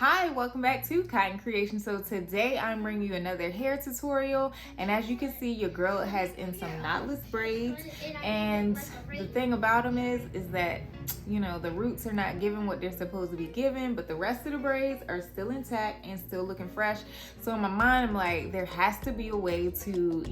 Hi, welcome back to Cotton Creation. So today I'm bringing you another hair tutorial, and as you can see, your girl has in some knotless braids, and the thing about them is that the roots are not giving what they're supposed to be given, but the rest of the braids are still intact and still looking fresh. So in my mind, I'm like, there has to be a way to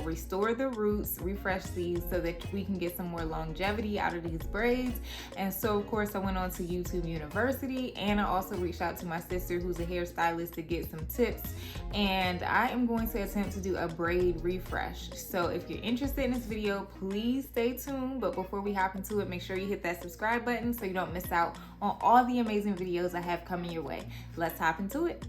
restore the roots, refresh these so that we can get some more longevity out of these braids. And so of course I went on to YouTube University, and I also reached out to my sister who's a hairstylist to get some tips, and I am going to attempt to do a braid refresh. So if you're interested in this video, please stay tuned. But before we hop into it, make sure you hit that subscribe button so you don't miss out on all the amazing videos I have coming your way. Let's hop into it.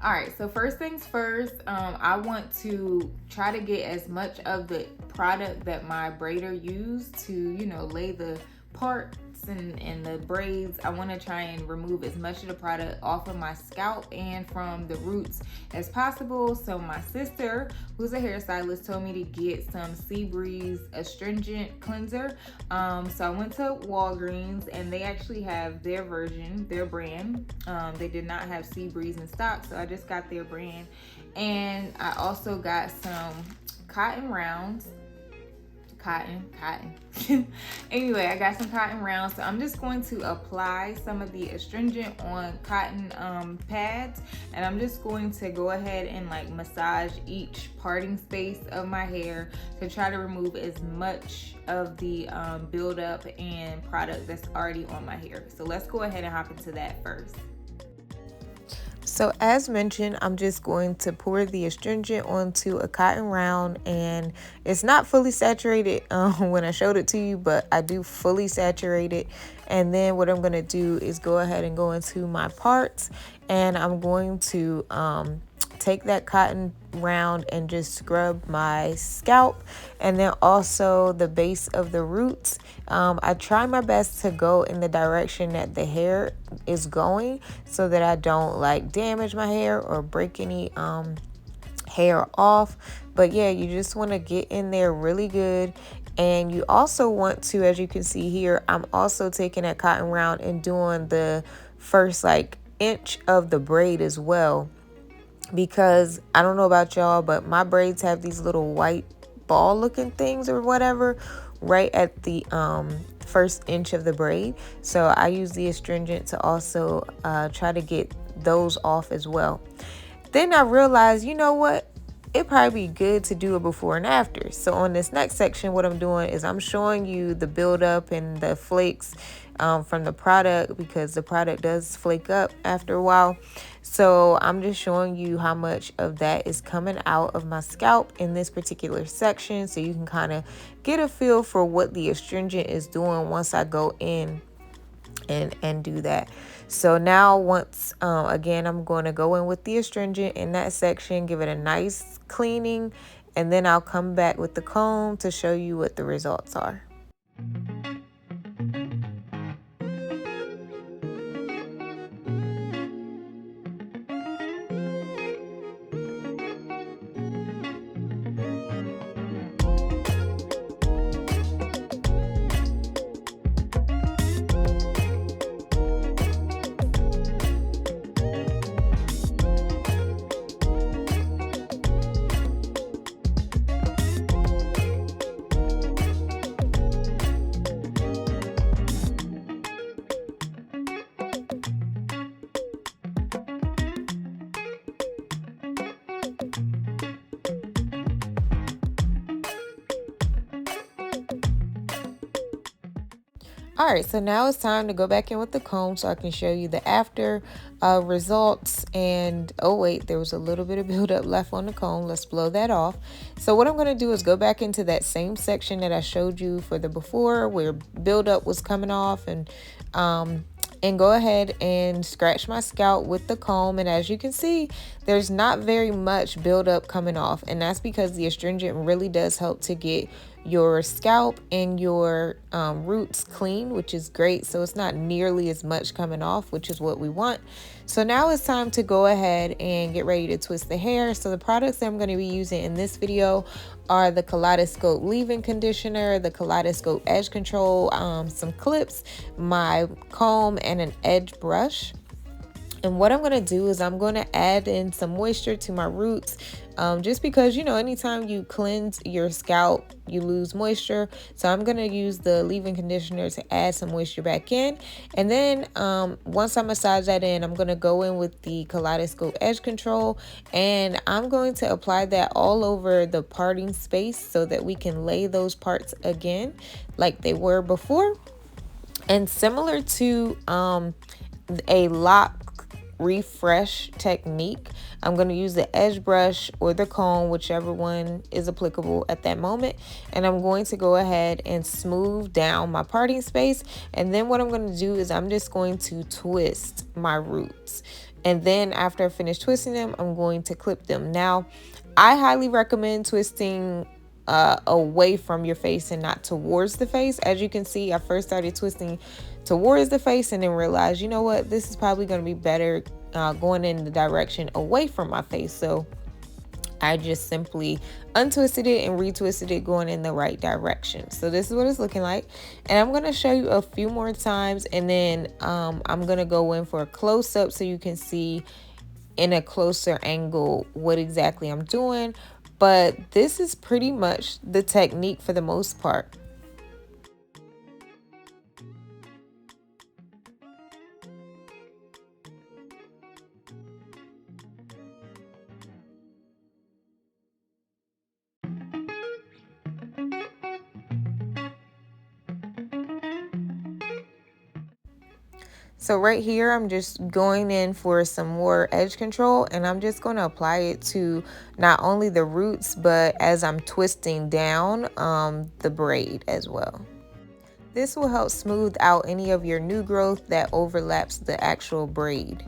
All right, so first things first, I want to try to get as much of the product that my braider used to lay the parts and the braids. I want to try and remove as much of the product off of my scalp and from the roots as possible. So my sister, who's a hairstylist, told me to get some Sea Breeze astringent cleanser. So I went to Walgreens, and they actually have their version, their brand. They did not have Sea Breeze in stock, so I just got their brand. And I also got some cotton rounds. Cotton. Anyway, I got some cotton rounds, so I'm just going to apply some of the astringent on cotton pads, and I'm just going to go ahead and like massage each parting space of my hair to try to remove as much of the buildup and product that's already on my hair. So let's go ahead and hop into that first. So as mentioned, I'm just going to pour the astringent onto a cotton round, and it's not fully saturated when I showed it to you, but I do fully saturate it. And then what I'm going to do is go ahead and go into my parts, and I'm going to take that cotton round and just scrub my scalp, and then also the base of the roots. I try my best to go in the direction that the hair is going so that I don't like damage my hair or break any hair off. But yeah, you just want to get in there really good. And you also want to, as you can see here, I'm also taking that cotton round and doing the first like inch of the braid as well, because I don't know about y'all, but my braids have these little white ball looking things or whatever right at the first inch of the braid. So I use the astringent to also try to get those off as well. Then I realized, you know what, it'd probably be good to do a before and after. So on this next section, what I'm doing is I'm showing you the buildup and the flakes from the product, because the product does flake up after a while. So I'm just showing you how much of that is coming out of my scalp in this particular section, so you can kind of get a feel for what the astringent is doing once I go in and do that. So now once again, I'm going to go in with the astringent in that section, give it a nice cleaning, and then I'll come back with the comb to show you what the results are. All right, so now it's time to go back in with the comb so I can show you the after results. And oh wait, there was a little bit of buildup left on the comb. Let's blow that off. So what I'm going to do is go back into that same section that I showed you for the before, where buildup was coming off, and go ahead and scratch my scalp with the comb. And as you can see, there's not very much buildup coming off, and that's because the astringent really does help to get your scalp and your roots clean, which is great. So it's not nearly as much coming off, which is what we want. So now it's time to go ahead and get ready to twist the hair. So the products that I'm going to be using in this video are the Kaleidoscope leave-in conditioner, the Kaleidoscope edge control, some clips, my comb, and an edge brush. And what I'm going to do is I'm going to add in some moisture to my roots, just because, you know, anytime you cleanse your scalp, you lose moisture. So I'm going to use the leave-in conditioner to add some moisture back in. And then once I massage that in, I'm going to go in with the Kaleidoscope edge control, and I'm going to apply that all over the parting space so that we can lay those parts again like they were before. And similar to a lock refresh technique, I'm going to use the edge brush or the comb, whichever one is applicable at that moment, and I'm going to go ahead and smooth down my parting space. And then what I'm going to do is I'm just going to twist my roots, and then after I finish twisting them, I'm going to clip them. Now, I highly recommend twisting away from your face and not towards the face. As you can see, I first started twisting towards the face and then realized, you know what, this is probably going to be better going in the direction away from my face. So I just simply untwisted it and retwisted it going in the right direction. So this is what it's looking like, and I'm going to show you a few more times, and then I'm going to go in for a close-up so you can see in a closer angle what exactly I'm doing. But this is pretty much the technique for the most part. So right here, I'm just going in for some more edge control, and I'm just going to apply it to not only the roots, but as I'm twisting down the braid as well. This will help smooth out any of your new growth that overlaps the actual braid.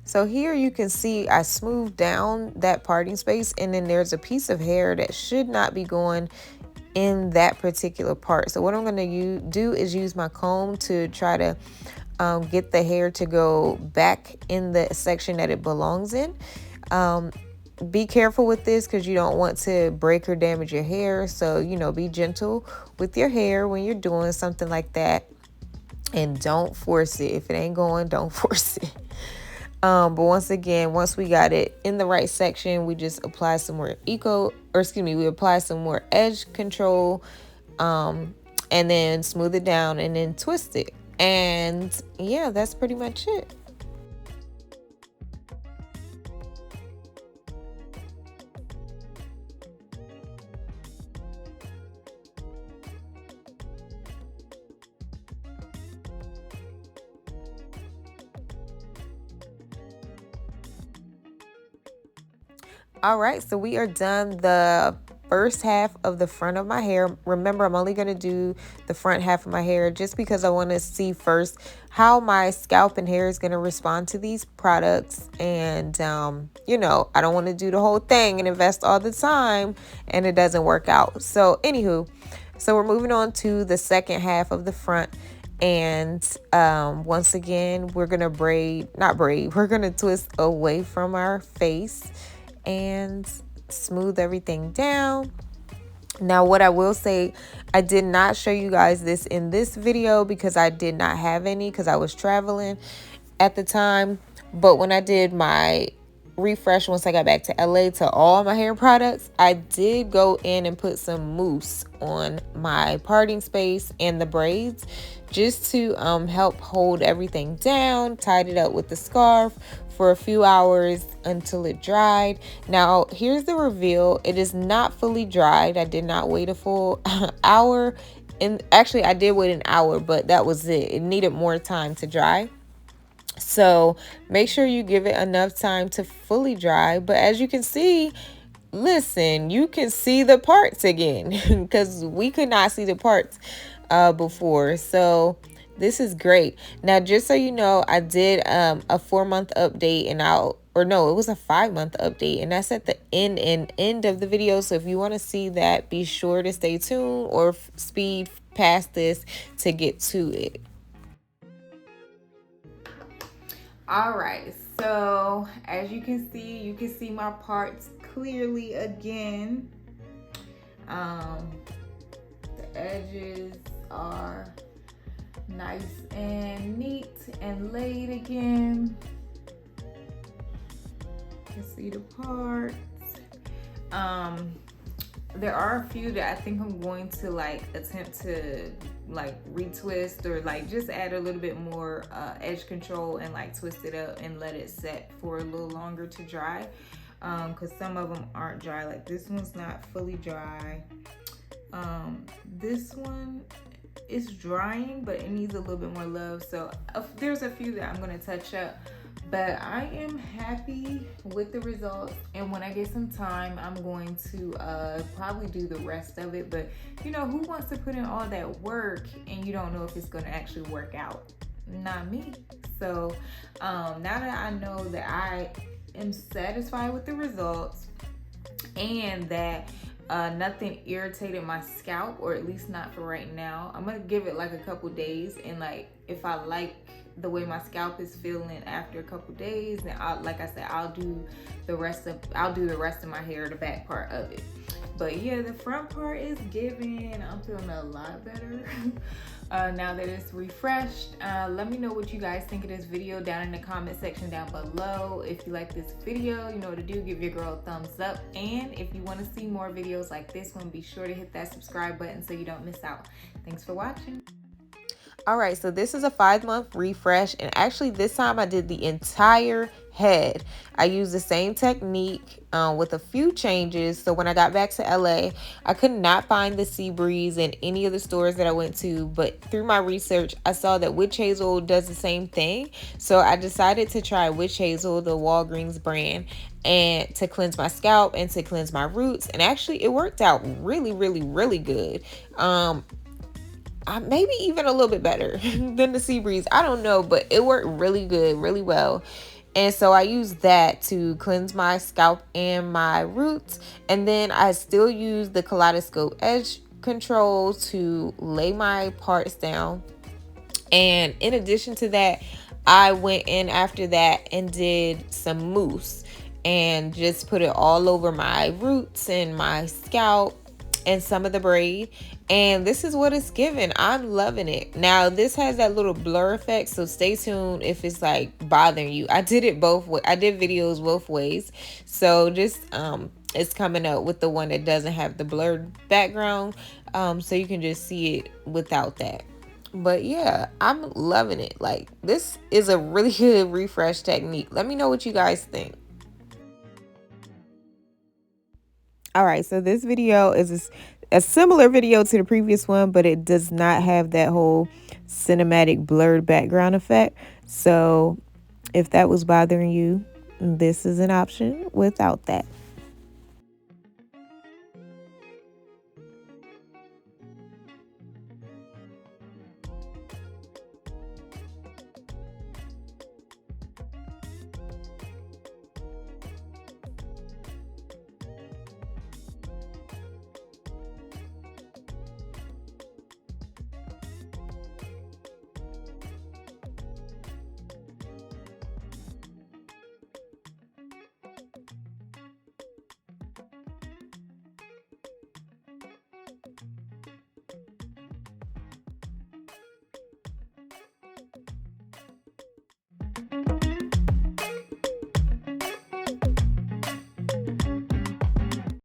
So here you can see I smoothed down that parting space, and then there's a piece of hair that should not be going in that particular part. So what I'm going to do is use my comb to try to get the hair to go back in the section that it belongs in. Be careful with this because you don't want to break or damage your hair. So, you know, be gentle with your hair when you're doing something like that, and don't force it. If it ain't going, don't force it. But once again, once we got it in the right section, we just apply some more we apply some more edge control, and then smooth it down and then twist it. And yeah, that's pretty much it. All right, so we are done the first half of the front of my hair. Remember, I'm only going to do the front half of my hair just because I want to see first how my scalp and hair is going to respond to these products. And, you know, I don't want to do the whole thing and invest all the time and it doesn't work out. So anywho, so we're moving on to the second half of the front. And once again, we're going to we're going to twist away from our face and smooth everything down. Now, what I will say, I did not show you guys this in this video because I did not have any because I was traveling at the time. But when I did my refresh once I got back to LA to all my hair products, I did go in and put some mousse on my parting space and the braids just to help hold everything down, tied it up with the scarf for a few hours until it dried. Now, here's the reveal. It is not fully dried. I did not wait a full hour. And actually, I did wait an hour, but that was it. It needed more time to dry. So make sure you give it enough time to fully dry. But as you can see, listen, you can see the parts again because we could not see the parts before. So this is great. Now, just so you know, I did a 4-month update, and I'll or no, it was a 5-month update, and that's at the end of the video. So if you want to see that, be sure to stay tuned or speed past this to get to it. All right, so as you can see my parts clearly again. The edges are nice and neat and laid again. You can see the parts. There are a few that I think I'm going to like attempt to like retwist or like just add a little bit more edge control and like twist it up and let it set for a little longer to dry, because some of them aren't dry. Like this one's not fully dry. This one is drying, but it needs a little bit more love. So there's a few that I'm going to touch up, but I am happy with the results. And when I get some time, I'm going to probably do the rest of it. But you know, who wants to put in all that work and you don't know if it's going to actually work out? Not me. So now that I know that I am satisfied with the results and that nothing irritated my scalp, or at least not for right now, I'm gonna give it like a couple days, and like if I like the way my scalp is feeling after a couple days, then like I said, I'll do the rest of my hair, the back part of it. But yeah, the front part is giving. I'm feeling a lot better now that it's refreshed. Let me know what you guys think of this video down in the comment section down below. If you like this video, you know what to do. Give your girl a thumbs up. And if you want to see more videos like this one, be sure to hit that subscribe button so you don't miss out. Thanks for watching. All right, so this is a 5-month refresh, and actually this time I did the entire head. I used the same technique with a few changes. So when I got back to LA, I could not find the Sea Breeze in any of the stores that I went to, but through my research, I saw that Witch Hazel does the same thing. So I decided to try Witch Hazel, the Walgreens brand, and to cleanse my scalp and to cleanse my roots. And actually it worked out really, really, really good. Maybe even a little bit better than the Sea Breeze. I don't know, but it worked really good, really well. And so I used that to cleanse my scalp and my roots. And then I still use the Kaleidoscope edge control to lay my parts down. And in addition to that, I went in after that and did some mousse and just put it all over my roots and my scalp and some of the braid, and this is what it's given. I'm loving it. Now this has that little blur effect, so stay tuned if it's like bothering you. I did it both ways. I did videos both ways, so just it's coming up with the one that doesn't have the blurred background, so you can just see it without that. But yeah, I'm loving it. Like, this is a really good refresh technique. Let me know what you guys think. All right, so this video is a similar video to the previous one, but it does not have that whole cinematic blurred background effect. So if that was bothering you, this is an option without that.